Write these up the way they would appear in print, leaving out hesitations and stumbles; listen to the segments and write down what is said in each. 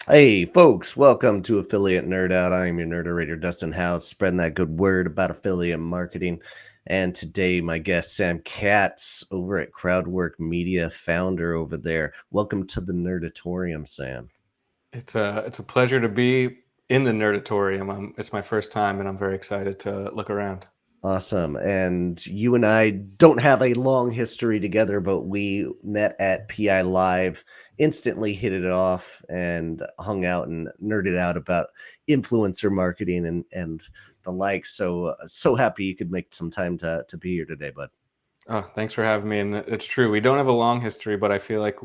Hey, folks, welcome to Affiliate Nerd Out. I am your nerderator, Dustin House, spreading that good word about affiliate marketing. And today, my guest, Sam Katz, over at Crowdwork Media, founder over there. Welcome to the Nerdatorium, Sam. It's a pleasure to be in the Nerdatorium. It's my first time, and I'm very excited to look around. Awesome. And you and I don't have a long history together, but we met at PI Live, instantly hit it off, and hung out and nerded out about influencer marketing and the like. So happy you could make some time to be here today, bud. Oh, thanks for having me. And it's true, we don't have a long history, but I feel like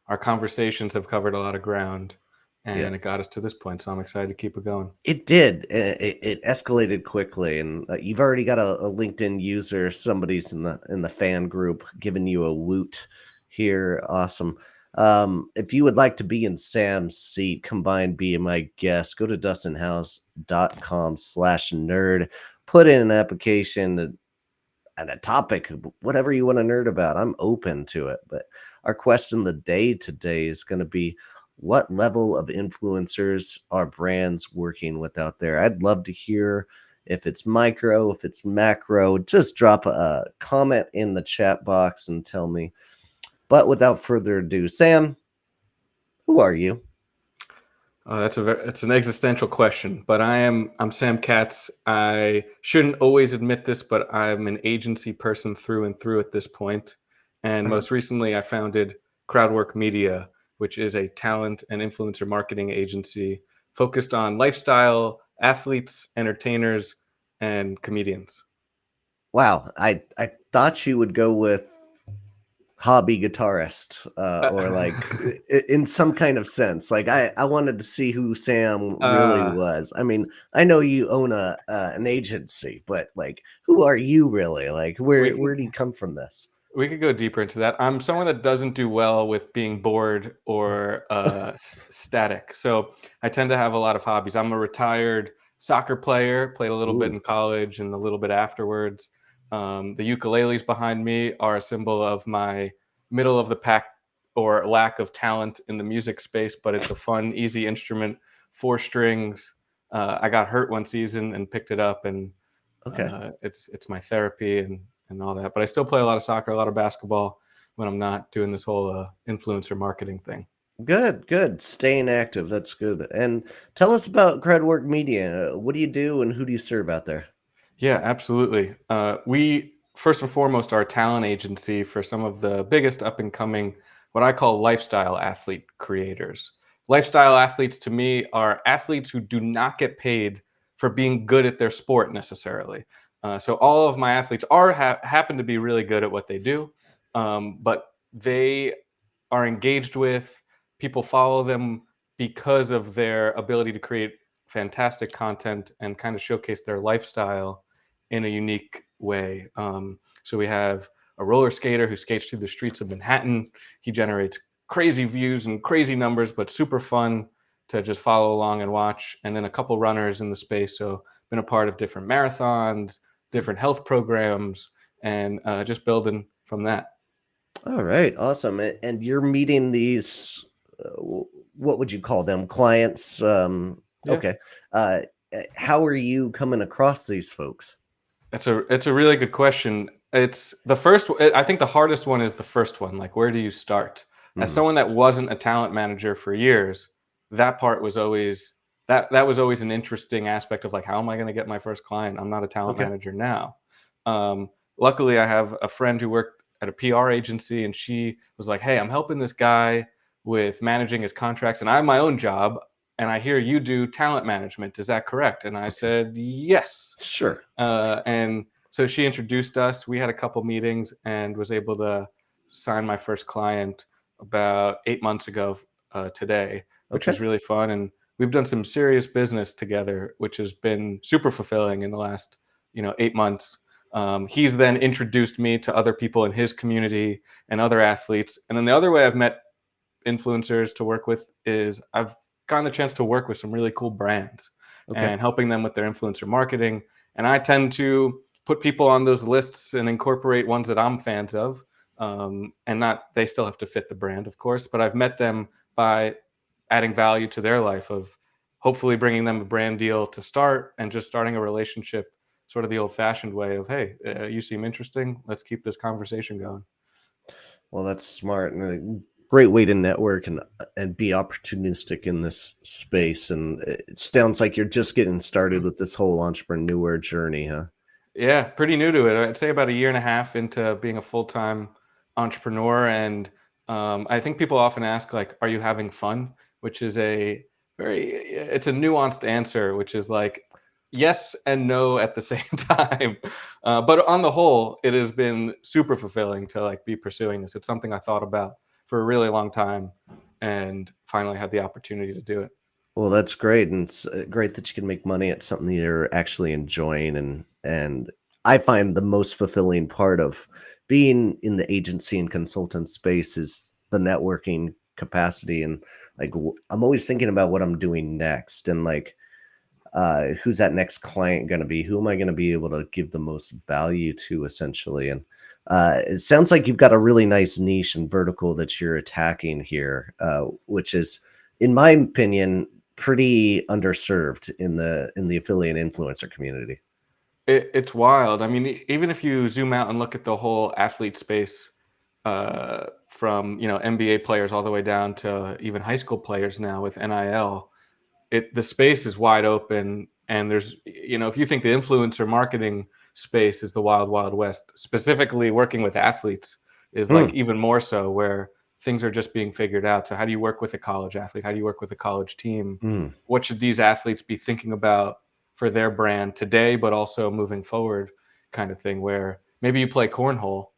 our conversations have covered a lot of ground, and it Yes. got us to this point. So I'm excited to keep it going. It did. It escalated quickly, and you've already got a LinkedIn user. Somebody's in the fan group giving you a woot here. Awesome. If you would like to be in Sam's seat, combine being my guest, go to dustinhouse.com/nerd. Put in an application and a topic, whatever you want to nerd about. I'm open to it. But our question of the day today is going to be, what level of influencers are brands working with out there? I'd love to hear if it's micro, if it's macro. Just drop a comment in the chat box and tell me. But without further ado, Sam, who are you? It's an existential question, but I'm Sam Katz. I shouldn't always admit this, but I'm an agency person through and through at this point. And Uh-huh. most recently, I founded Crowdwork Media, which is a talent and influencer marketing agency focused on lifestyle, athletes, entertainers, and comedians. Wow, I thought you would go with hobby guitarist, or like in some kind of sense. Like I wanted to see who Sam really uh, was. I mean, I know you own a an agency, but like, who are you really? Like, we where can do you come from this? We could go deeper into that. I'm someone that doesn't do well with being bored or static. So I tend to have a lot of hobbies. I'm a retired soccer player, played a little bit Ooh, in college and a little bit afterwards. The ukuleles behind me are a symbol of my middle of the pack or lack of talent in the music space, but it's a fun, easy instrument, four strings. I got hurt one season and picked it up, and okay. it's my therapy and all that. But I still play a lot of soccer, a lot of basketball when I'm not doing this whole influencer marketing thing. Good, good. Staying active. That's good. And tell us about Credwork Media. What do you do and who do you serve out there? Yeah, absolutely. We first and foremost are a talent agency for some of the biggest up and coming, what I call lifestyle athlete creators. Lifestyle athletes to me are athletes who do not get paid for being good at their sport necessarily. So all of my athletes happen to be really good at what they do, but they are engaged with, people follow them because of their ability to create fantastic content and kind of showcase their lifestyle in a unique way. So we have a roller skater who skates through the streets of Manhattan. He generates crazy views and crazy numbers, but super fun to just follow along and watch. And then a couple runners in the space. So been a part of different marathons, different health programs, and just building from that. All right, awesome. And you're meeting these, what would you call them? Clients. Yeah. Okay. How are you coming across these folks? It's a really good question. It's the first. I think the hardest one is the first one. Like, where do you start? As Hmm. someone that wasn't a talent manager for years, that part was always that was always an interesting aspect of like, how am I going to get my first client? I'm not a talent Okay. manager now. Um, Luckily, I have a friend who worked at a PR agency, and she was like, "Hey, I'm helping this guy with managing his contracts, and I have my own job. And I hear you do talent management. Is that correct?" And I Okay. said, "Yes." Sure. And so she introduced us. We had a couple meetings and was able to sign my first client about 8 months ago today, which Okay. was really fun. And we've done some serious business together, which has been super fulfilling in the last 8 months. He's then introduced me to other people in his community and other athletes. And then the other way I've met influencers to work with is I've gotten the chance to work with some really cool brands Okay. and helping them with their influencer marketing. And I tend to put people on those lists and incorporate ones that I'm fans of. And not, they still have to fit the brand, of course, but I've met them by adding value to their life, of hopefully bringing them a brand deal to start and just starting a relationship sort of the old fashioned way of, hey, you seem interesting. Let's keep this conversation going. Well, that's smart and a great way to network and be opportunistic in this space. And it sounds like you're just getting started with this whole entrepreneur journey, huh? Yeah, pretty new to it. I'd say about a year and a half into being a full time entrepreneur, and I think people often ask, like, "Are you having fun?" Which is a it's a nuanced answer, which is like yes and no at the same time. But on the whole, it has been super fulfilling to like be pursuing this. It's something I thought about for a really long time, and finally had the opportunity to do it. Well, that's great, and it's great that you can make money at something you're actually enjoying, and I find the most fulfilling part of being in the agency and consultant space is the networking capacity, and like I'm always thinking about what I'm doing next, and like who's that next client going to be? Who am I going to be able to give the most value to, essentially? And it sounds like you've got a really nice niche and vertical that you're attacking here, which is, in my opinion, pretty underserved in the affiliate influencer community. It's wild. I mean, even if you zoom out and look at the whole athlete space, from NBA players all the way down to even high school players now with NIL, the space is wide open, and there's if you think the influencer marketing space is the wild wild west, specifically working with athletes is like Hmm. even more so, where things are just being figured out. So how do you work with a college athlete? How do you work with a college team? Hmm. What should these athletes be thinking about for their brand today, but also moving forward, kind of thing, where maybe you play cornhole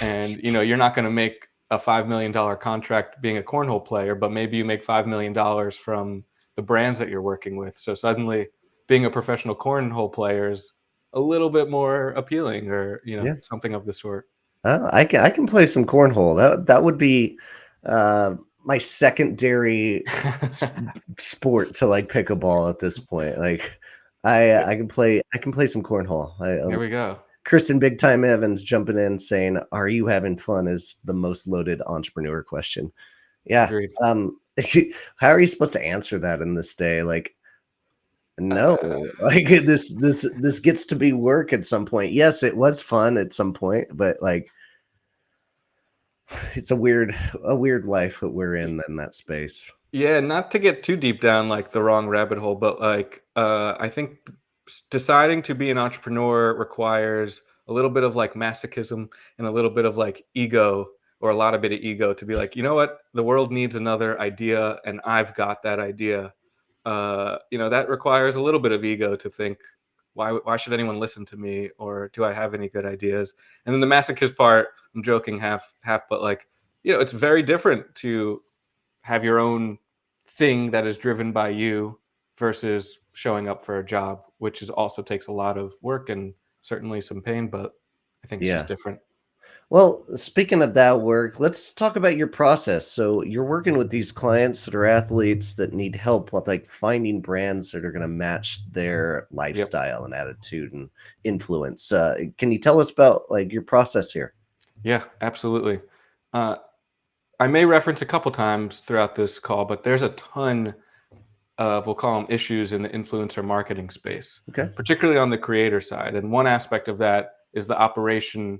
and you're not going to make a $5 million contract being a cornhole player, but maybe you make $5 million from the brands that you're working with. So suddenly being a professional cornhole player is a little bit more appealing, or Yeah. something of the sort. I can play some cornhole. That would be my secondary s- sport to like pick a ball at this point. Like I can play some cornhole. There we go. Kristen Big Time Evans jumping in saying, "Are you having fun?" is the most loaded entrepreneur question. Yeah. Agreed. How are you supposed to answer that in this day? Like, no, Uh, like this gets to be work at some point. Yes, it was fun at some point, but like it's a weird life that we're in that space. Yeah, not to get too deep down like the wrong rabbit hole, but like I think deciding to be an entrepreneur requires a little bit of like masochism and a little bit of like ego, or a lot of bit of ego, to be like, you know what, the world needs another idea and I've got that idea. That requires a little bit of ego to think, why should anyone listen to me, or do I have any good ideas? And then the masochist part, I'm joking half half, but like, it's very different to have your own thing that is driven by you versus showing up for a job, which is also takes a lot of work and certainly some pain, but I think it's just Yeah. different. Well, speaking of that work, let's talk about your process. So you're working with these clients that are athletes that need help with like finding brands that are going to match their Yep. lifestyle and attitude and influence. Can you tell us about like your process here? Yeah, absolutely. Uh, I may reference a couple times throughout this call, but there's a ton of, we'll call them, issues in the influencer marketing space, Okay. particularly on the creator side. And one aspect of that is the operation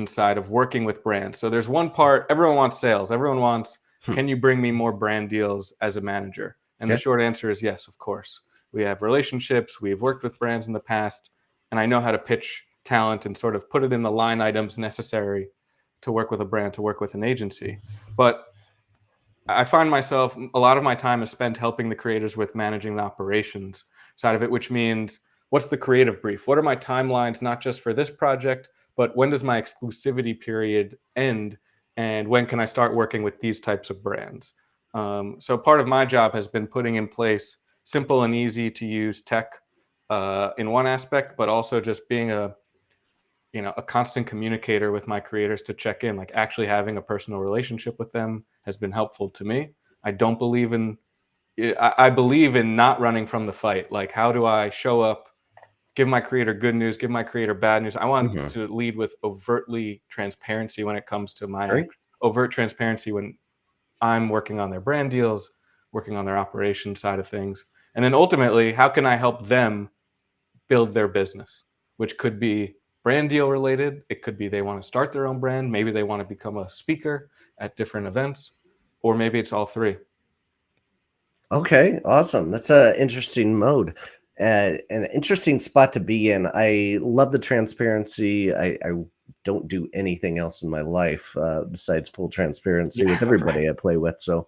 side of working with brands. So there's one part, everyone wants sales. Everyone wants, Hmm. can you bring me more brand deals as a manager? And the Okay. short answer is yes, of course. We have relationships, we've worked with brands in the past, and I know how to pitch talent and sort of put it in the line items necessary to work with a brand, to work with an agency. But I find myself, a lot of my time is spent helping the creators with managing the operations side of it, which means, what's the creative brief? What are my timelines, not just for this project, but when does my exclusivity period end? And when can I start working with these types of brands? So part of my job has been putting in place simple and easy to use tech, in one aspect, but also just being a constant communicator with my creators to check in, like actually having a personal relationship with them has been helpful to me. I don't believe in I believe in not running from the fight. Like, how do I show up, give my creator good news, give my creator bad news? I want Hmm. to lead with overtly transparency when it comes to my Great. overt transparency when I'm working on their brand deals, working on their operation side of things. And then ultimately, how can I help them build their business, which could be brand deal related. It could be they want to start their own brand. Maybe they want to become a speaker at different events, or maybe it's all three. Okay, awesome. That's a interesting mode, an interesting spot to be in. I love the transparency. I don't do anything else in my life besides full transparency Yeah, with everybody right. I play with. So,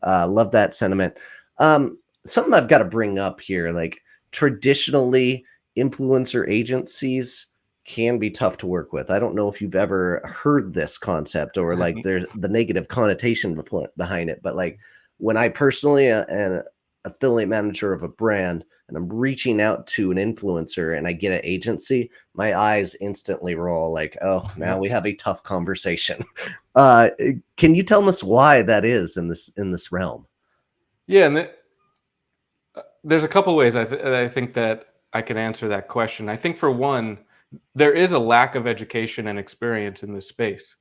love that sentiment. Um, Something I've got to bring up here, like traditionally, influencer agencies can be tough to work with. I don't know if you've ever heard this concept or like there's the negative connotation behind it, but like when I personally an affiliate manager of a brand and I'm reaching out to an influencer and I get an agency, my eyes instantly roll like, oh, now Yeah. we have a tough conversation. Can you tell us why that is in this realm? Yeah, and there's a couple ways I think that I can answer that question. I think for one, there is a lack of education and experience in this space.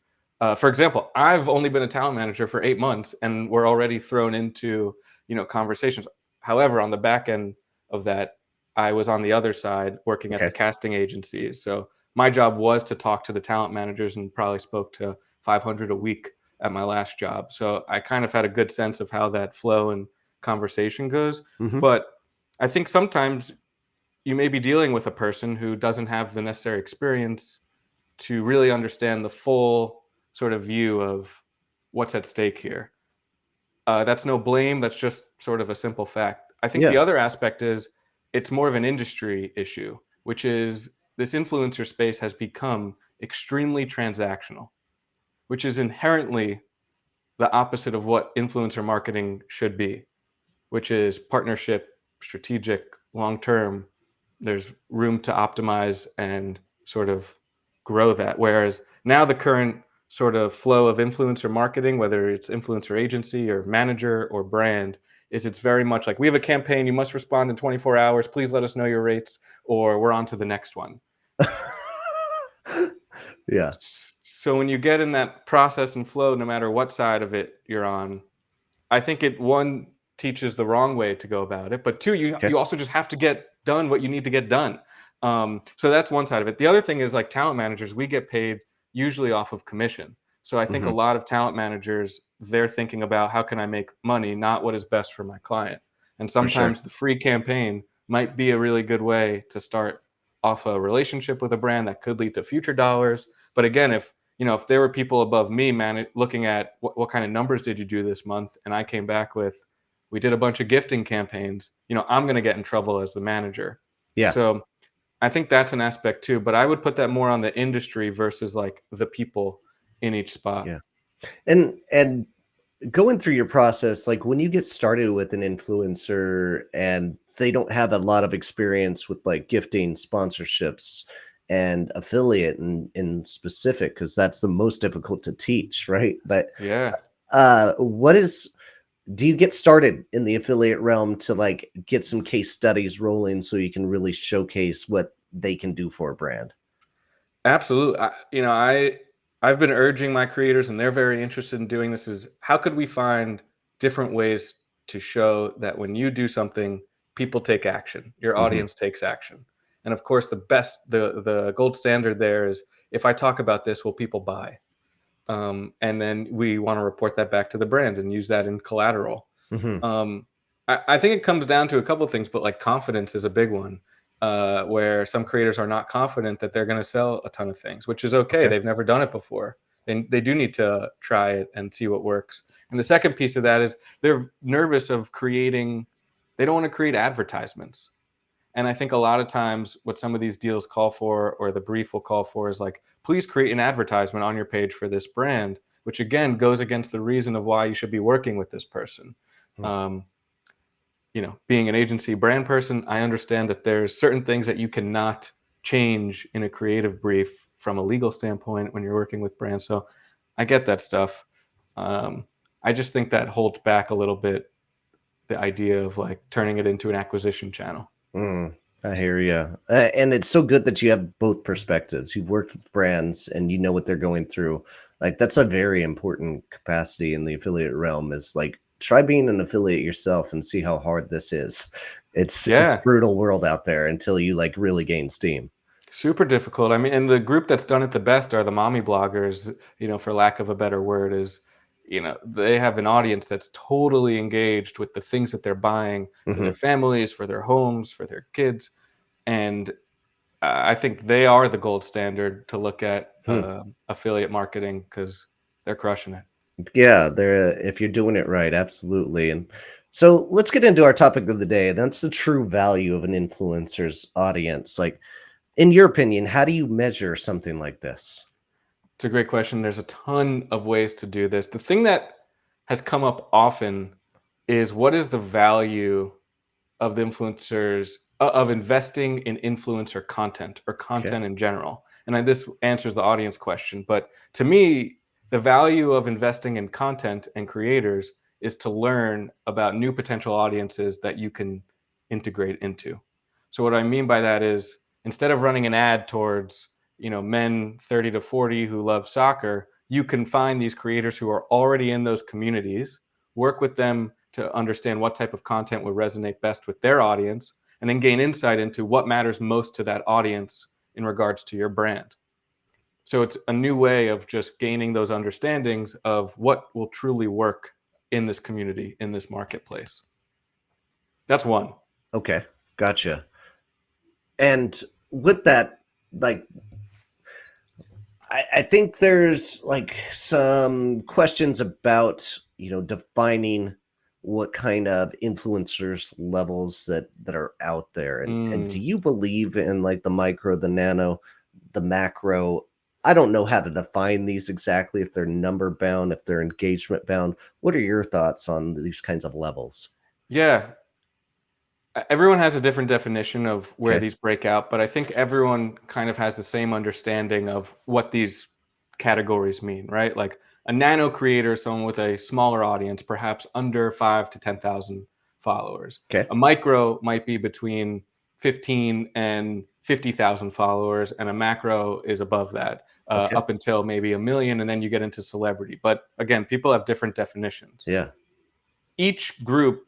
For example, I've only been a talent manager for 8 months, and we're already thrown into conversations. However, on the back end of that, I was on the other side working at the Okay. casting agencies. So my job was to talk to the talent managers, and probably spoke to 500 a week at my last job. So I kind of had a good sense of how that flow and conversation goes. Hmm. But I think sometimes you may be dealing with a person who doesn't have the necessary experience to really understand the full sort of view of what's at stake here. That's no blame. That's just sort of a simple fact. I think the Yeah. other aspect is it's more of an industry issue, which is this influencer space has become extremely transactional, which is inherently the opposite of what influencer marketing should be, which is partnership, strategic, long term. There's room to optimize and sort of grow that. Whereas now the current sort of flow of influencer marketing, whether it's influencer agency or manager or brand, is it's very much like we have a campaign, you must respond in 24 hours. Please let us know your rates, or we're on to the next one. Yeah. So when you get in that process and flow, no matter what side of it you're on, I think it one teaches the wrong way to go about it, but two, you Okay. you also just have to get done what you need to get done. So that's one side of it. The other thing is like talent managers, we get paid usually off of commission. So I think a Hmm. lot of talent managers they're thinking about how can I make money, not what is best for my client. And For sure. sometimes the free campaign might be a really good way to start off a relationship with a brand that could lead to future dollars. But again, if there were people above me, man, looking at what kind of numbers did you do this month, and I came back with, we did a bunch of gifting campaigns, I'm going to get in trouble as the manager. Yeah. So I think that's an aspect too, but I would put that more on the industry versus like the people in each spot. Yeah. And going through your process, like when you get started with an influencer and they don't have a lot of experience with like gifting, sponsorships, and affiliate in specific, because that's the most difficult to teach, right? But Yeah. what is do you get started in the affiliate realm to like get some case studies rolling so you can really showcase what they can do for a brand? Absolutely. I've been urging my creators, and they're very interested in doing this. Is how could we find different ways to show that when you do something, people take action, your Hmm. audience takes action, and of course, the gold standard there is if I talk about this, will people buy? And then we want to report that back to the brands and use that in collateral. Hmm. I think it comes down to a couple of things, but like confidence is a big one, where some creators are not confident that they're going to sell a ton of things, which is okay. Okay. They've never done it before. They do need to try it and see what works. And the second piece of that is they're nervous of creating, they don't want to create advertisements. And I think a lot of times what some of these deals call for, or the brief will call for, is like, please create an advertisement on your page for this brand, which again goes against the reason of why you should be working with this person. Um, Being an agency brand person, I understand that there's certain things that you cannot change in a creative brief from a legal standpoint when you're working with brands. So I get that stuff. Um, I just think that holds back a little bit the idea of like turning it into an acquisition channel. Mm. I hear you. And it's so good that you have both perspectives. You've worked with brands and you know what they're going through. Like that's a very important capacity in the affiliate realm is like try being an affiliate yourself and see how hard this is. It's Yeah, brutal world out there until you like really gain steam. super difficult. I mean, and the group that's done it the best are the mommy bloggers, for lack of a better word, they have an audience that's totally engaged with the things that they're buying for their Hmm. families, for their homes, for their kids. And I think they are the gold standard to look at Hmm. affiliate marketing because they're crushing it. Yeah, they're if you're doing it right, absolutely. And so let's get into our topic of the day. That's the true value of an influencer's audience. Like, in your opinion, how do you measure something like this? It's a great question. There's a ton of ways to do this. The thing that has come up often is what is the value of the influencers of investing in influencer content or Okay. content in general. This answers the audience question, but to me, the value of investing in content and creators is to learn about new potential audiences that you can integrate into. So what I mean by that is instead of running an ad towards, men 30 to 40 who love soccer, you can find these creators who are already in those communities, work with them to understand what type of content would resonate best with their audience, and then gain insight into what matters most to that audience in regards to your brand. So it's a new way of just gaining those understandings of what will truly work in this community, in this marketplace. That's one. Okay. Gotcha. And with that, like I think there's like some questions about, defining what kind of influencers levels that are out there. And do Mm, you believe in like the micro, the nano, the macro? I don't know how to define these exactly, if they're number bound, if they're engagement bound. What are your thoughts on these kinds of levels? yeah, everyone has a different definition of where Okay. these break out, but I think everyone kind of has the same understanding of what these categories mean, right? Like a nano creator, someone with a smaller audience, perhaps under 5 to 10,000 followers. Okay. A micro might be between 15 and 50,000 followers, and a macro is above that, Okay. up until maybe a million, and then you get into celebrity. But again, people have different definitions. Yeah. Each group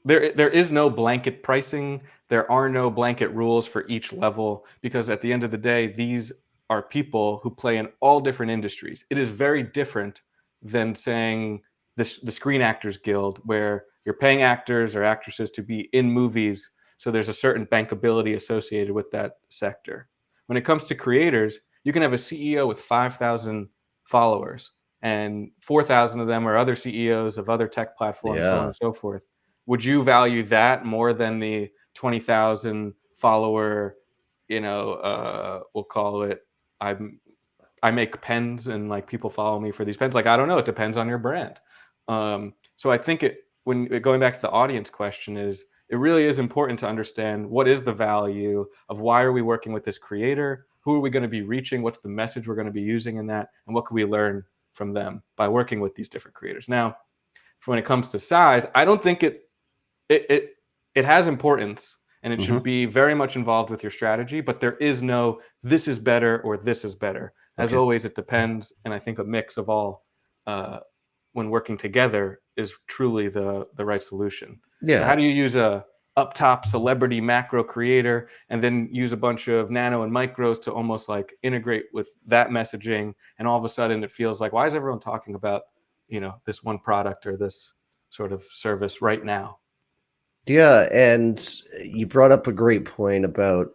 there is no blanket pricing. There are no blanket rules for each level because at the end of the day, these are people who play in all different industries. It is very different than saying the Screen Actors Guild, where you're paying actors or actresses to be in movies, so there's a certain bankability associated with that sector. When it comes to creators, you can have a CEO with 5,000 followers, and 4,000 of them are other CEOs of other tech platforms, so on Yeah. and so forth. Would you value that more than the 20,000 follower, we'll call it, I'm I make pens and like people follow me for these pens. Like I don't know, it depends on your brand. So I think going back to the audience question is it really is important to understand what is the value of why are we working with this creator? Who are we going to be reaching? What's the message we're going to be using in that? And what can we learn from them by working with these different creators? Now, when it comes to size, I don't think it it it has importance and it should Hmm. be very much involved with your strategy, but there is no this is better or this is better. As Okay. always, it depends, and I think a mix of all uh, when working together is truly the right solution. So how Yeah. do you use a up top celebrity macro creator and then use a bunch of nano and micros to almost like integrate with that messaging, and all of a sudden it feels like why is everyone talking about this one product or this sort of service right now? Yeah, and you brought up a great point about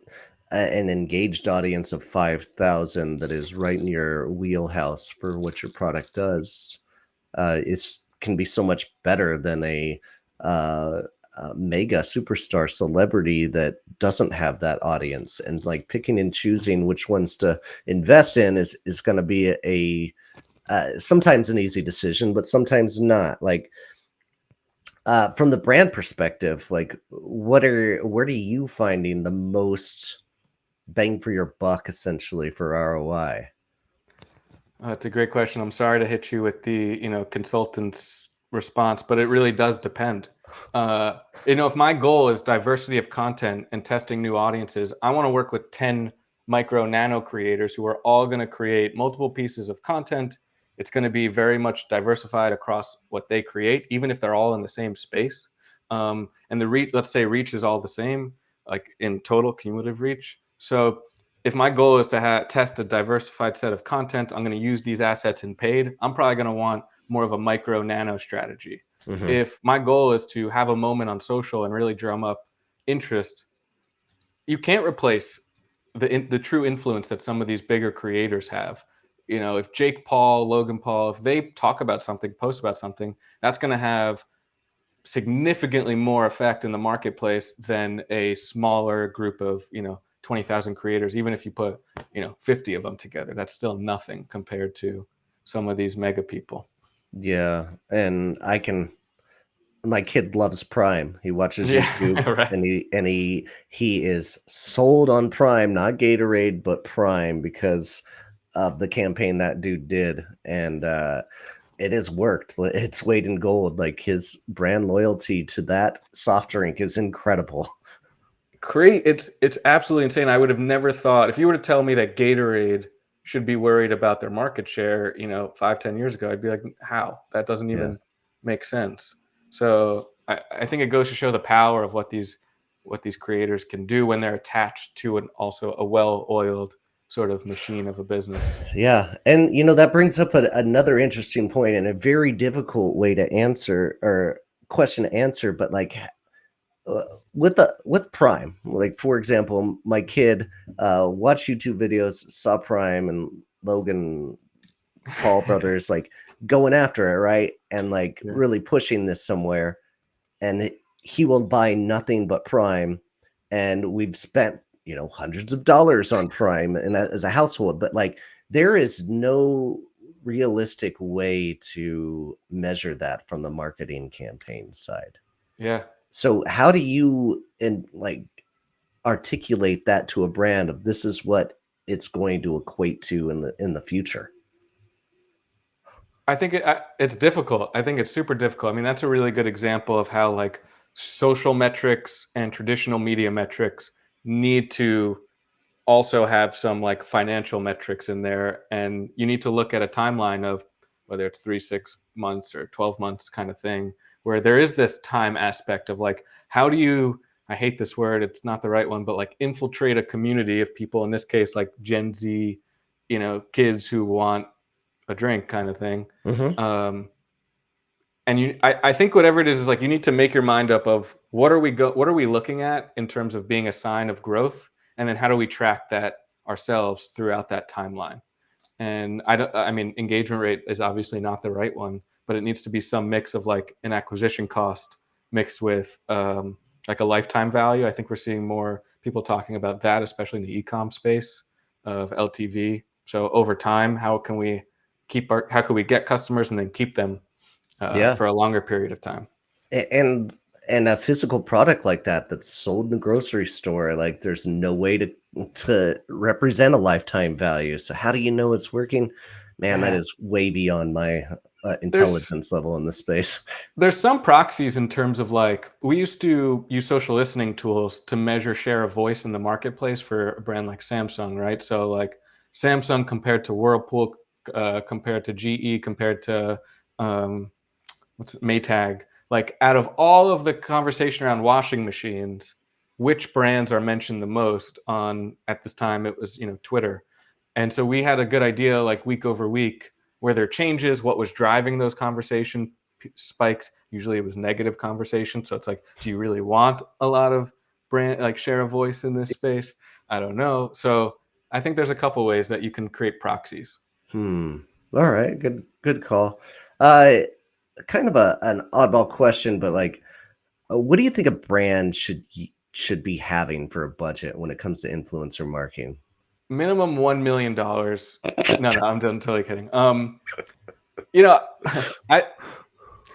an engaged audience of 5,000 that is right in your wheelhouse for what your product does. It's can be so much better than uh, a mega superstar celebrity that doesn't have that audience. And like picking and choosing which ones to invest in is going to be sometimes an easy decision, but sometimes not. Like from the brand perspective, like what are you finding the most bang for your buck essentially for ROI? It's a great question. I'm sorry to hit you with the consultants response, but it really does depend. If my goal is diversity of content and testing new audiences, I want to work with 10 micro nano creators who are all going to create multiple pieces of content. It's going to be very much diversified across what they create, even if they're all in the same space. And the reach, let's say reach is all the same, like in total cumulative reach. So if my goal is to test a diversified set of content, I'm going to use these assets in paid. I'm probably going to want more of a micro nano strategy. Hmm. If my goal is to have a moment on social and really drum up interest, you can't replace the true influence that some of these bigger creators have. If Jake Paul, Logan Paul, if they talk about something, post about something, that's going to have significantly more effect in the marketplace than a smaller group of 20,000 creators. Even if you put 50 of them together, that's still nothing compared to some of these mega people. Yeah, and I can. My kid loves Prime. He watches Yeah. YouTube, Right. and he is sold on Prime, not Gatorade, but Prime because of the campaign that dude did, and it has worked. It's weight in gold. Like his brand loyalty to that soft drink is incredible. It's absolutely insane. I would have never thought, if you were to tell me that Gatorade should be worried about their market share, 5, 10 years ago, I'd be like, how? That doesn't Yeah. even make sense. So I think it goes to show the power of what these creators can do when they're attached to an also a well-oiled sort of machine of a business. Yeah, and that brings up another interesting point and a very difficult way to answer or question to answer. But like uh, with Prime, like for example, my kid watched YouTube videos, saw Prime and Logan Paul brothers like going after it, right, and like Yeah. really pushing this somewhere, and he will buy nothing but Prime, and we've spent hundreds of dollars on Prime and as a household, but like there is no realistic way to measure that from the marketing campaign side. Yeah. So how do you like articulate that to a brand of this is what it's going to equate to in the future? I think it's difficult. I think it's super difficult. I mean, that's a really good example of how like social metrics and traditional media metrics need to also have some like financial metrics in there, and you need to look at a timeline of whether it's 3, 6 months or 12 months kind of thing, where there is this time aspect of like, how do you, I hate this word, it's not the right one, but like infiltrate a community of people, in this case like Gen Z, kids who want a drink kind of thing. Hmm. um, and I think whatever it is like you need to make your mind up of what are we looking at in terms of being a sign of growth, and then how do we track that ourselves throughout that timeline. And I mean, engagement rate is obviously not the right one, but it needs to be some mix of like an acquisition cost mixed with like a lifetime value. I think we're seeing more people talking about that, especially in the e-com space of LTV. So over time, how can we get customers and then keep them Yeah. for a longer period of time? And a physical product like that that's sold in a grocery store, like there's no way to represent a lifetime value. So how do you know it's working? Man, that Yeah, is way beyond my there's intelligence level in this space. there's some proxies in terms of like we used to use social listening tools to measure share of voice in the marketplace for a brand like Samsung, right? So like Samsung compared to Whirlpool, compared to GE, compared to um, what's it, Maytag. Like out of all of the conversation around washing machines, which brands are mentioned the most on at this time? It was Twitter, and so we had a good idea like week over week where there changes, what was driving those conversation spikes. Usually it was negative conversation. So it's like, do you really want a lot of brand like share of voice in this space? I don't know. So I think there's a couple ways that you can create proxies. Hmm. All right. Good call. Uh, kind of an oddball question, but like, what do you think a brand should be having for a budget when it comes to influencer marketing? Minimum $1 million. No, no, I'm totally kidding. You know, I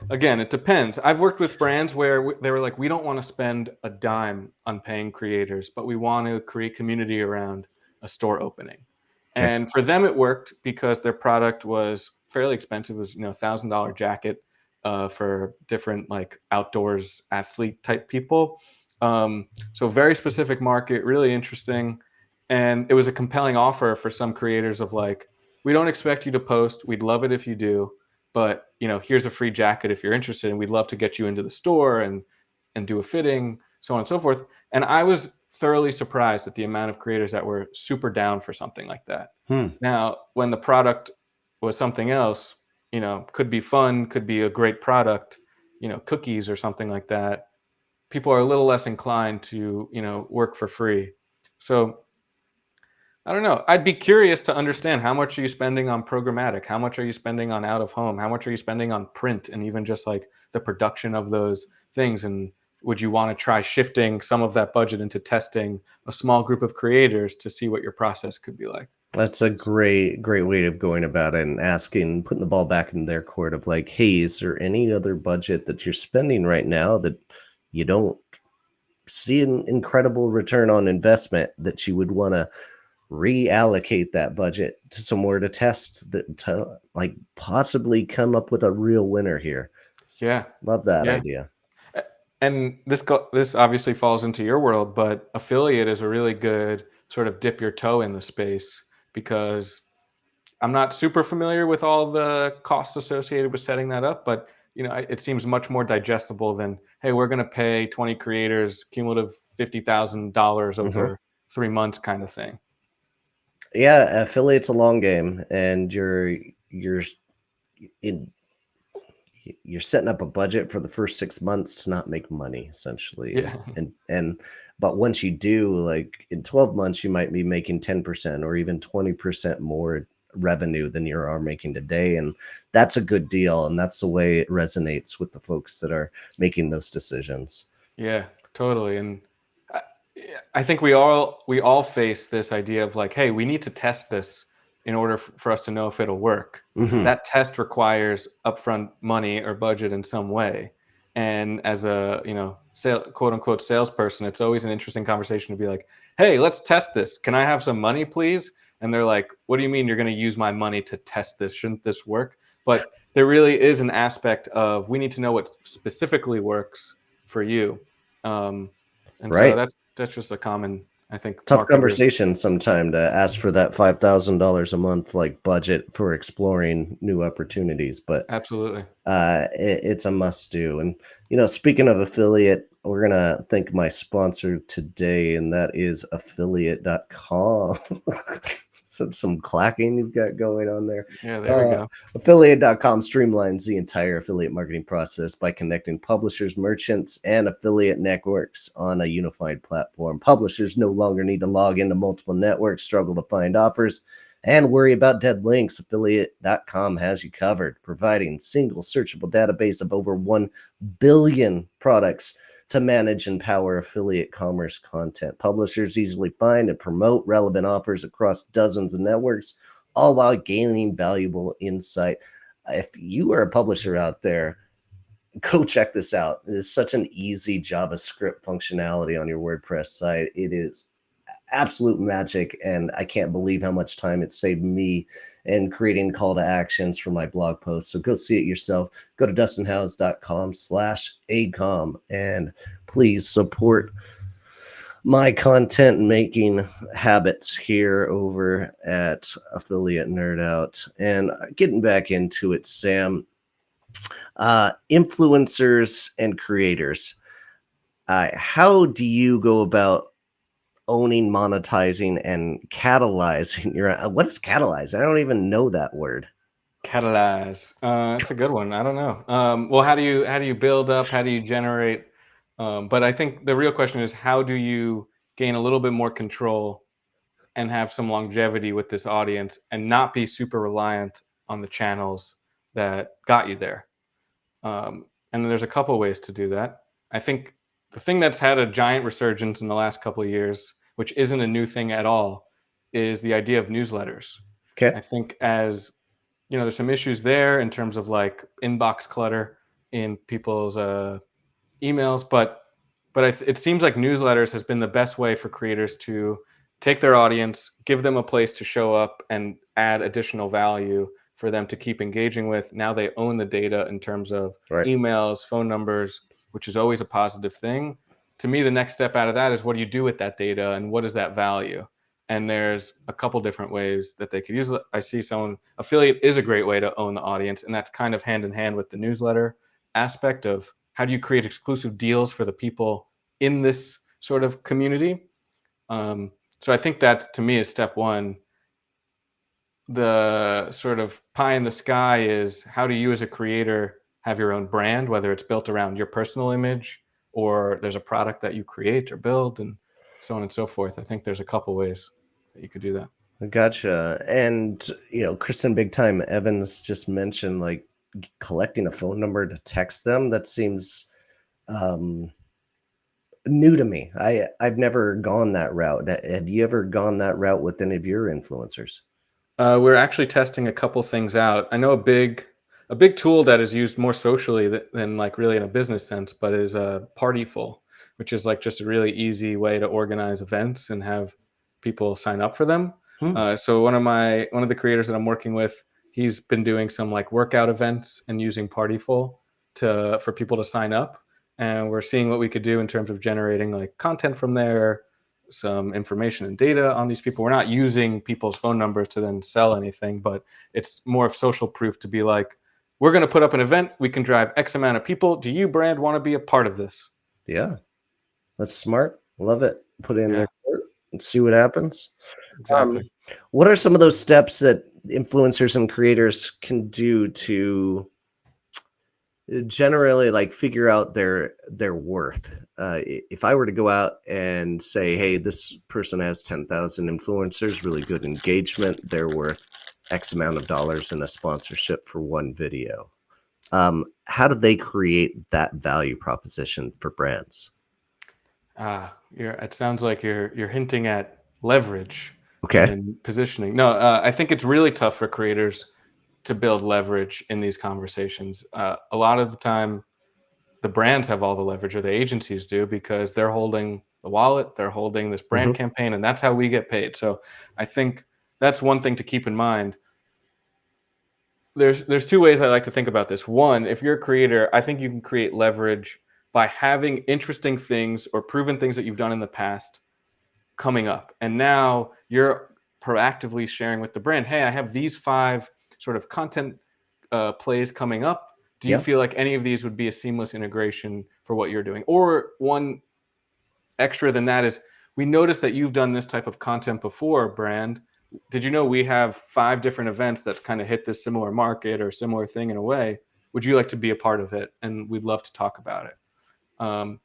again, it depends. I've worked with brands where they were like, we don't want to spend a dime on paying creators, but we want to create community around a store opening. Okay. And for them, it worked because their product was fairly expensive. It was $1,000 jacket. for different like outdoors athlete type people. So very specific market, really interesting, and it was a compelling offer for some creators of like, we don't expect you to post. We'd love it if you do, but here's a free jacket if you're interested, and we'd love to get you into the store and do a fitting, so on and so forth. And I was thoroughly surprised at the amount of creators that were super down for something like that. Hmm. Now, when the product was something else, could be fun, could be a great product, cookies or something like that, people are a little less inclined to, work for free. So I don't know. I'd be curious to understand, how much are you spending on programmatic? How much are you spending on out of home? How much are you spending on print and even just like the production of those things? And would you want to try shifting some of that budget into testing a small group of creators to see what your process could be like? That's a great way of going about it and asking, putting the ball back in their court of like, hey, is there any other budget that you're spending right now that you don't see an incredible return on investment that you would want to reallocate that budget to somewhere to test that to like possibly come up with a real winner here. Yeah. Love that Yeah. idea. And this obviously falls into your world, but affiliate is a really good sort of dip your toe in the space, because I'm not super familiar with all the costs associated with setting that up, but it seems much more digestible than, hey, we're going to pay 20 creators cumulative $50,000 Mhm. over 3 months kind of thing. Yeah, affiliate's a long game, and you're in you're setting up a budget for the first 6 months to not make money essentially, and Yeah, but once you do, like in 12 months you might be making 10% or even 20% more revenue than you are making today, and that's a good deal, and that's the way it resonates with the folks that are making those decisions. yeah, totally. And I, yeah, I think we all face this idea of like, hey, we need to test this in order for us to know if it'll work. Hmm. That test requires upfront money or budget in some way. And as a quote unquote salesperson, it's always an interesting conversation to be like, hey, let's test this. Can I have some money, please? And they're like, what do you mean you're going to use my money to test this? Shouldn't this work? But there really is an aspect of, we need to know what specifically works for you. Um, and so Right. that's just a common, I think, Tough marketers. conversation sometime to ask for that $5,000 a month like budget for exploring new opportunities, but Absolutely. it's a must do. And speaking of affiliate, we're gonna thank my sponsor today, and that is affiliate.com. Some clacking you've got going on there. Yeah, there we Uh, go. affiliate.com streamlines the entire affiliate marketing process by connecting publishers, merchants, and affiliate networks on a unified platform. Publishers no longer need to log into multiple networks, struggle to find offers, and worry about dead links. Affiliate.com has you covered, providing single searchable database of over 1 billion products to manage and power affiliate commerce content. Publishers easily find and promote relevant offers across dozens of networks, all while gaining valuable insight. If you are a publisher out there, go check this out. It is such an easy JavaScript functionality on your WordPress site. It is absolute magic, and I can't believe how much time it saved me in creating call to actions for my blog posts. So go see it yourself. Go to dustinhouse.com/acom and please support my content making habits here over at Affiliate Nerd Out. And getting back into it, Sam, influencers and creators. How do you go about owning, monetizing, and catalyzing your what is catalyze? I don't even know that word. Catalyze. That's a good one. I don't know. Well, how do you build up? How do you generate? But I think the real question is, how do you gain a little bit more control and have some longevity with this audience and not be super reliant on the channels that got you there? And there's a couple ways to do that. I think the thing that's had a giant resurgence in the last couple of years, which isn't a new thing at all, is the idea of newsletters. Okay. I think, as there's some issues there in terms of like inbox clutter in people's emails, but it seems like newsletters has been the best way for creators to take their audience, give them a place to show up and add additional value for them to keep engaging with. Now they own the data in terms of Right. emails, phone numbers, which is always a positive thing. To me, the next step out of that is what do you do with that data and what is that value? And there's a couple different ways that they could use it. I see someone affiliate is a great way to own the audience, and that's kind of hand in hand with the newsletter aspect of how do you create exclusive deals for the people in this sort of community. So I think that to me is step one. The sort of pie in the sky is how do you as a creator have your own brand, whether it's built around your personal image or there's a product that you create or build and so on and so forth. I think there's a couple ways that you could do that. Gotcha. And Kristen Big Time Evans just mentioned like collecting a phone number to text them. That seems um new to me. I've never gone that route. Have you ever gone that route with any of your influencers? We're actually testing a couple things out. I know a big tool that is used more socially than like really in a business sense, but is Partyful, which is like just a really easy way to organize events and have people sign up for them. Hmm. So one of the creators that I'm working with, he's been doing some like workout events and using Partyful to for people to sign up, and we're seeing what we could do in terms of generating like content from there, some information and data on these people. We're not using people's phone numbers to then sell anything, but it's more of social proof to be like, we're going to put up an event. We can drive X amount of people. Do you, brand, want to be a part of this? Yeah, that's smart. Love it. Put in Yeah, their court and see what happens. Um, exactly. what are some of those steps that influencers and creators can do to generally like figure out their worth? If I were to go out and say, hey, this person has 10,000 influencers, really good engagement, they're worth X amount of dollars in a sponsorship for one video. How do they create that value proposition for brands? It sounds like you're hinting at leverage Okay. in positioning. No, I think it's really tough for creators to build leverage in these conversations. A lot of the time, the brands have all the leverage, or the agencies do, because they're holding the wallet, they're holding this brand Hmm. campaign, and that's how we get paid. So I think that's one thing to keep in mind. There's two ways I like to think about this. One, if you're a creator, I think you can create leverage by having interesting things or proven things that you've done in the past coming up. And now you're proactively sharing with the brand, hey, I have these five sort of content plays coming up. Do you Yeah. feel like any of these would be a seamless integration for what you're doing? Or one extra than that is, we noticed that you've done this type of content before, brand. Did you know we have five different events that kind of hit this similar market or similar thing in a way? Would you like to be a part of it? And we'd love to talk about it.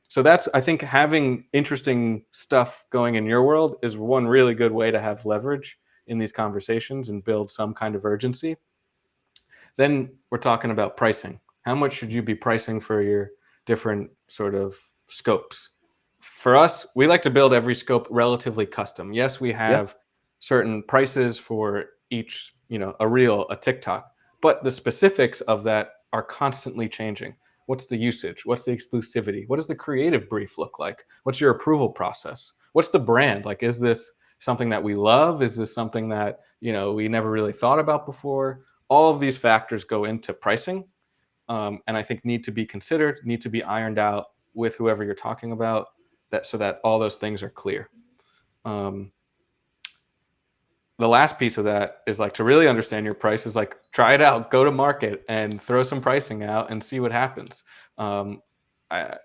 So that's, I think, having interesting stuff going in your world is one really good way to have leverage in these conversations and build some kind of urgency. Then we're talking about pricing. How much should you be pricing for your different sort of scopes? For us, we like to build every scope relatively custom. Yes, we Yeah. have certain prices for each, a reel, a TikTok, but the specifics of that are constantly changing. What's the usage? What's the exclusivity? What does the creative brief look like? What's your approval process? What's the brand? Like, is this something that we love? Is this something that, we never really thought about before? All of these factors go into pricing, and I think need to be considered, need to be ironed out with whoever you're talking about, that so that all those things are clear. Um, the last piece of that is like to really understand your price is like try it out, go to market and throw some pricing out and see what happens. Um, I,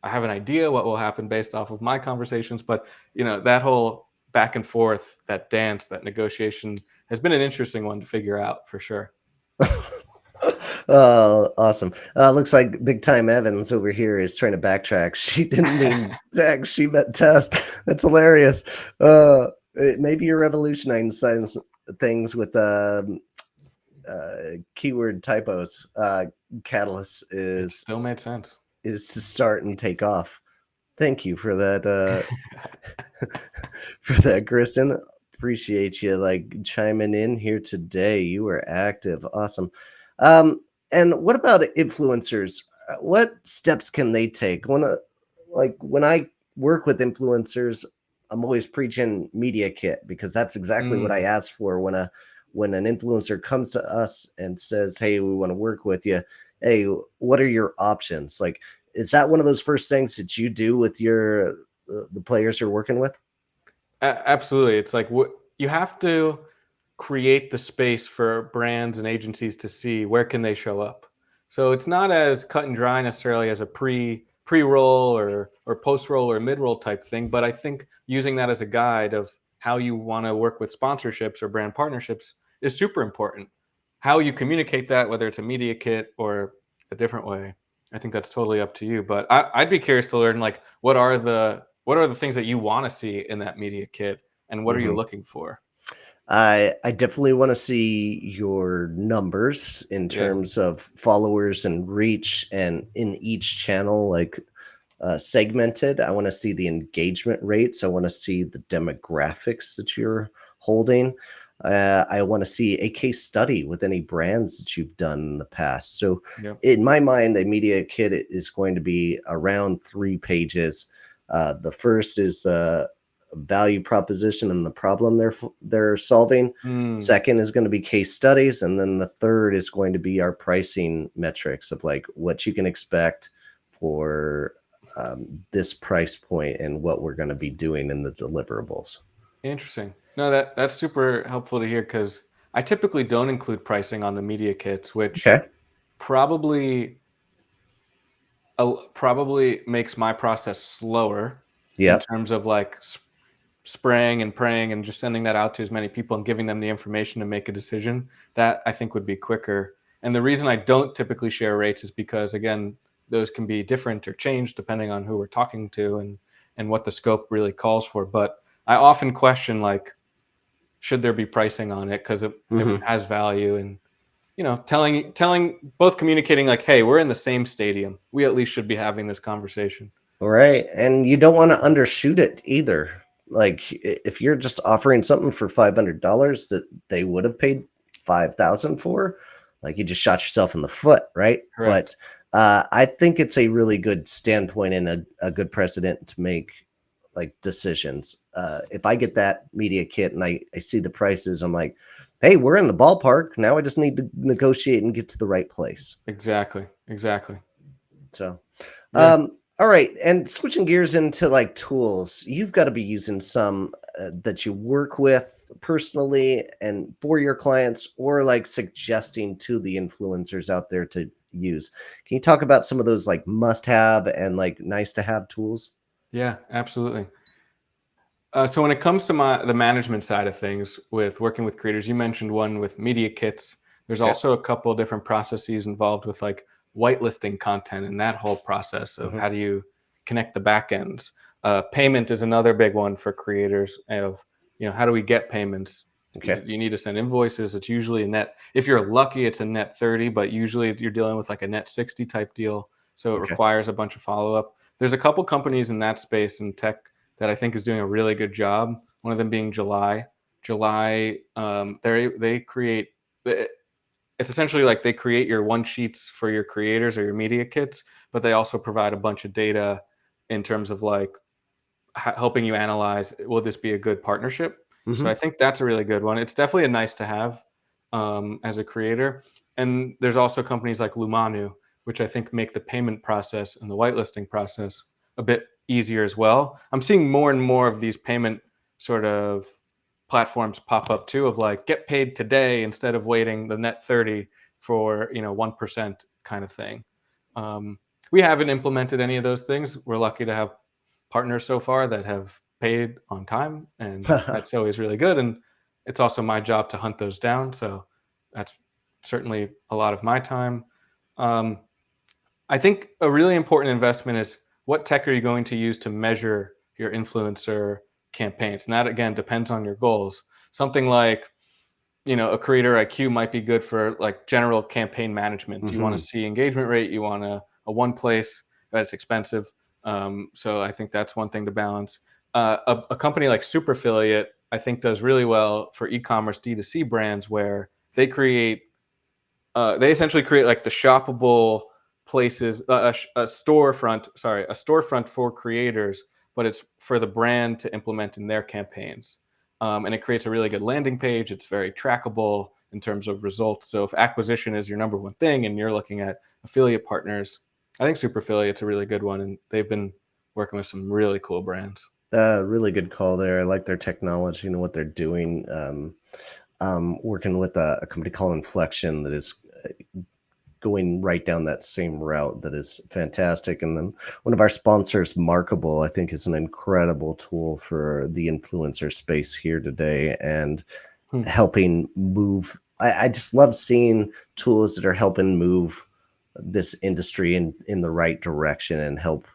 I have an idea what will happen based off of my conversations, but that whole back and forth, that dance, that negotiation has been an interesting one to figure out for sure. Oh, awesome. Looks like Big Time Evans over here is trying to backtrack. She didn't mean tag, she meant test. That's hilarious. Maybe you're revolutionizing things with keyword typos. Catalyst It still made sense. is to start and take off. Thank you for that. For that, Kristen. Appreciate you like chiming in here today. You were active. Awesome. Um, and what about influencers? What steps can they take? When I work with influencers, I'm always preaching media kit because that's exactly what I Mm, ask for when an influencer comes to us and says, "Hey, we want to work with you. Hey, what are your options?" Like, is that one of those first things that you do with your the players you're working with? Absolutely. It's like what you have to create the space for brands and agencies to see where can they show up. So it's not as cut and dry necessarily as a pre-roll or post-roll or mid-roll type thing, but I think using that as a guide of how you want to work with sponsorships or brand partnerships is super important. How you communicate that, whether it's a media kit or a different way, I think that's totally up to you. But I'd be curious to learn like what are the things that you want to see in that media kit, and what are you Mhm. looking for? I definitely want to see your numbers in Yeah. terms of followers and reach, and in each channel, like segmented. I want to see the engagement rates. I want to see the demographics that you're holding. I want to see a case study with any brands that you've done in the past. So, Yep. in my mind, a media kit is going to be around 3 pages. The first is value proposition and the problem they're solving. Mm, Second is going to be case studies, and then the third is going to be our pricing metrics of like what you can expect for this price point and what we're going to be doing in the deliverables. interesting. No, that's super helpful to hear because I typically don't include pricing on the media kits, which Okay. probably probably makes my process slower in Yep. terms of like spraying and praying and just sending that out to as many people and giving them the information to make a decision. That I think would be quicker. And the reason I don't typically share rates is because again, those can be different or changed depending on who we're talking to and what the scope really calls for. But I often question like, should there be pricing on it because if it Hmm. has value and telling both communicating like, hey, we're in the same stadium. We at least should be having this conversation. Right. And you don't want to undershoot it either. Like if you're just offering something for $500 that they would have paid 5,000 for, like you just shot yourself in the foot, right? Correct. But I think it's a really good standpoint and a good precedent to make like decisions. If I get that media kit and I see the prices, I'm like, hey, we're in the ballpark. Now I just need to negotiate and get to the right place. Exactly. Exactly. So Yeah. all right, and switching gears into like tools, you've got to be using some that you work with personally and for your clients, or like suggesting to the influencers out there to use. Can you talk about some of those like must have and like nice to have tools? Yeah, absolutely. So when it comes to the management side of things with working with creators, you mentioned one with media kits. There's Okay. also a couple of different processes involved with like whitelisting content and that whole process of Hmm. how do you connect the back ends. Payment is another big one for creators of how do we get payments? Okay. You need to send invoices. It's usually a net. If you're lucky, it's a net 30, but usually you're dealing with like a net 60 type deal. So it Okay. requires a bunch of follow up. There's a couple companies in that space in tech that I think is doing a really good job. One of them being July. July, they create. It's essentially like they create your one sheets for your creators or your media kits, but they also provide a bunch of data in terms of like helping you analyze will this be a good partnership. So Hmm. I think that's a really good one. It's definitely a nice to have as a creator. And there's also companies like Lumanu, which I think make the payment process and the whitelisting process a bit easier as well. I'm seeing more and more of these payment sort of platforms pop up too, of like get paid today instead of waiting the net 30 for 1% kind of thing. um, we haven't implemented any of those things. We're lucky to have partners so far that have paid on time, and that's always really good. And it's also my job to hunt those down. So that's certainly a lot of my time. Um, I think a really important investment is what tech are you going to use to measure your influencer campaigns? And that again depends on your goals. Something like a creator IQ might be good for like general campaign management. You want to Hmm. see engagement rate, you want a one place, but it's expensive. So I think that's one thing to balance. A company like Super Affiliate, I think, does really well for e-commerce D2C brands where they essentially create like the shoppable places, a storefront, sorry, a storefront for creators, but it's for the brand to implement in their campaigns. and it creates a really good landing page. It's very trackable in terms of results. So if acquisition is your number one thing and you're looking at affiliate partners, I think Super Affiliate's a really good one, and they've been working with some really cool brands. Really good call there. I like their technology and what they're doing. Working with a company called Inflection that is going right down that same route that is fantastic. And then one of our sponsors, Markable, I think is an incredible tool for the influencer space here today and Hmm. helping move. I just love seeing tools that are helping move this industry in the right direction and help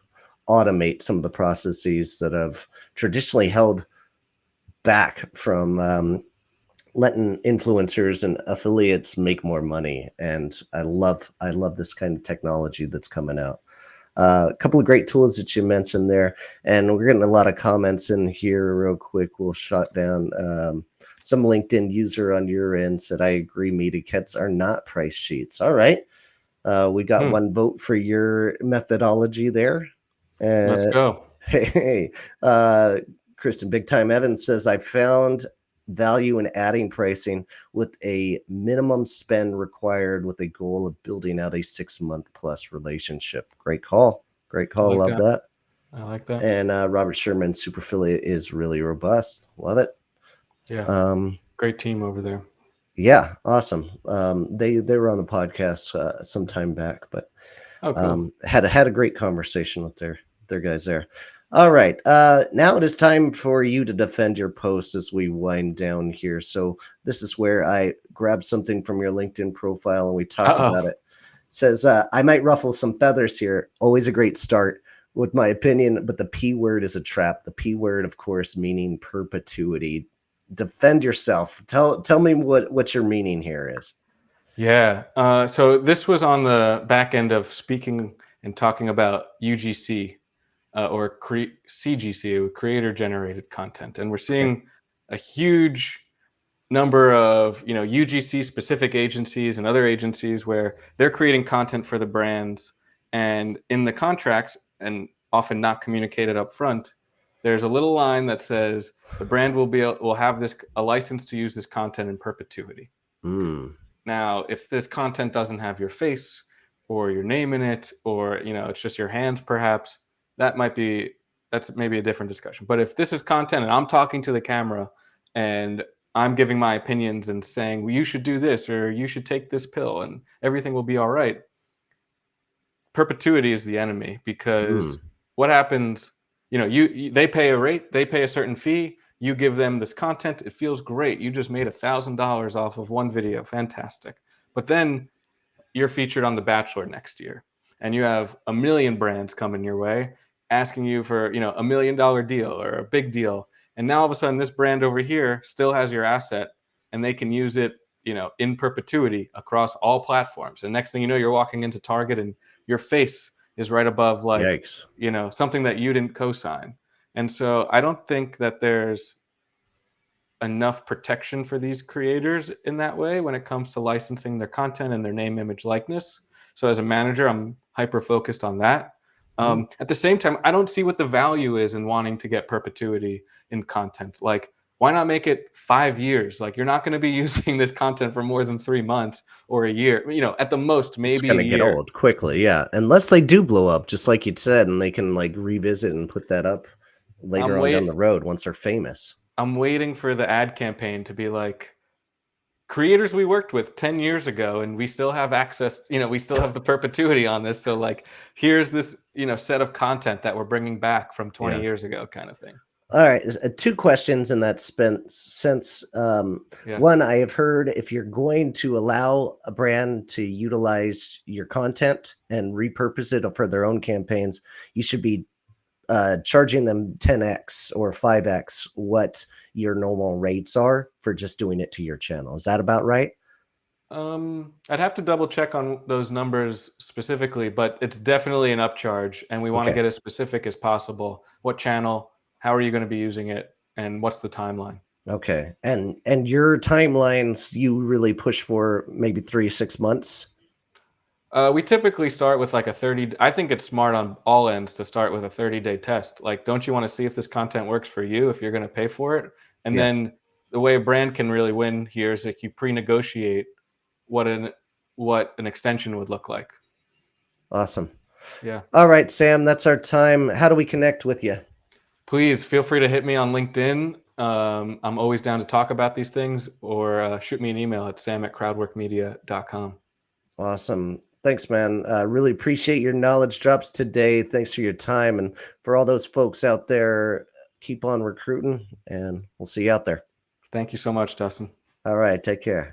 automate some of the processes that have traditionally held back from letting influencers and affiliates make more money. And I love this kind of technology that's coming out. A couple of great tools that you mentioned there, and we're getting a lot of comments in here. Real quick, we'll shut down. Some LinkedIn user on your end said, "I agree. Media kits are not price sheets." All right, we got Hmm. one vote for your methodology there. Let's Uh, go. hey, uh, Kristen Big Time Evans says, "I found value in adding pricing with a minimum spend required with a goal of building out a 6 month plus relationship." Great call. Great I call. like Love that. that. I like that. And Robert Sherman, Superfilia is really robust. Love it. Yeah. Um, Great team over there. yeah, awesome. They were on the podcast some time back, but Oh, cool. had a great conversation with their guys there. All right, now it is time for you to defend your post as we wind down here. So this is where I grab something from your LinkedIn profile and we talk about Uh-oh. it. It says, "I might ruffle some feathers here. Always a great start with my opinion, but the P word is a trap. The P word, of course, meaning perpetuity. Defend yourself. Tell me what your meaning here is." Yeah. So this was on the back end of speaking and talking about UGC or CGC, creator generated content. And we're Okay. seeing a huge number of UGC specific agencies and other agencies where they're creating content for the brands, and in the contracts, and often not communicated up front, there's a little line that says the brand will have this a license to use this content in perpetuity. Mm, Now, if this content doesn't have your face or your name in it, or it's just your hands, perhaps that might be that's maybe a different discussion. But if this is content and I'm talking to the camera and I'm giving my opinions and saying, well, you should do this or you should take this pill and everything will be all right, perpetuity is the enemy, because mm. what happens, they pay a rate, they pay a certain fee, you give them this content, it feels great, you just made $1,000 off of one video, fantastic. But then you're featured on The Bachelor next year, and you have a million brands coming your way asking you for $1 million deal or a big deal, and now all of a sudden this brand over here still has your asset, and they can use it in perpetuity across all platforms. And next thing you know, you're walking into Target and your face is right above, like, Yikes. something that you didn't co-sign. And so I don't think that there's enough protection for these creators in that way when it comes to licensing their content and their name, image, likeness. So as a manager, I'm hyper focused on that. Mm. At the same time, I don't see what the value is in wanting to get perpetuity in content. Like, why not make it 5 years? Like, you're not going to be using this content for more than 3 months or a year. At the most, It's maybe a gonna get year. old quickly, yeah, unless they do blow up, just like you said, and they can, like, revisit and put that up later I'm on down wait. the road once they're famous. I'm waiting for the ad campaign to be like, creators we worked with 10 years ago, and we still have access, we still have the perpetuity on this, so, like, here's this set of content that we're bringing back from 20 Yeah. years ago, kind of thing. Alright, two questions in that sense. Yeah. One, I have heard if you're going to allow a brand to utilize your content and repurpose it for their own campaigns, you should be charging them 10x or 5x what your normal rates are for just doing it to your channel. Is that about right? I'd have to double check on those numbers specifically, but it's definitely an upcharge, and we want to Okay. get as specific as possible. What channel, how are you going to be using it, and what's the timeline? Okay. And your timelines you really push for maybe 3 6 months? We typically start with like a 30. I think it's smart on all ends to start with a 30-day test. Like, don't you want to see if this content works for you if you're going to pay for it? And Yeah. then the way a brand can really win here is like you pre-negotiate what an what an extension would look like. Awesome. Yeah. All right, Sam, that's our time. How do we connect with you? Please feel free to hit me on LinkedIn. I'm always down to talk about these things, or shoot me an email at sam@crowdworkmedia.com. Awesome. Thanks, man. Really appreciate your knowledge drops today. Thanks for your time. And for all those folks out there, keep on recruiting, and we'll see you out there. Thank you so much, Dustin. All right. Take care.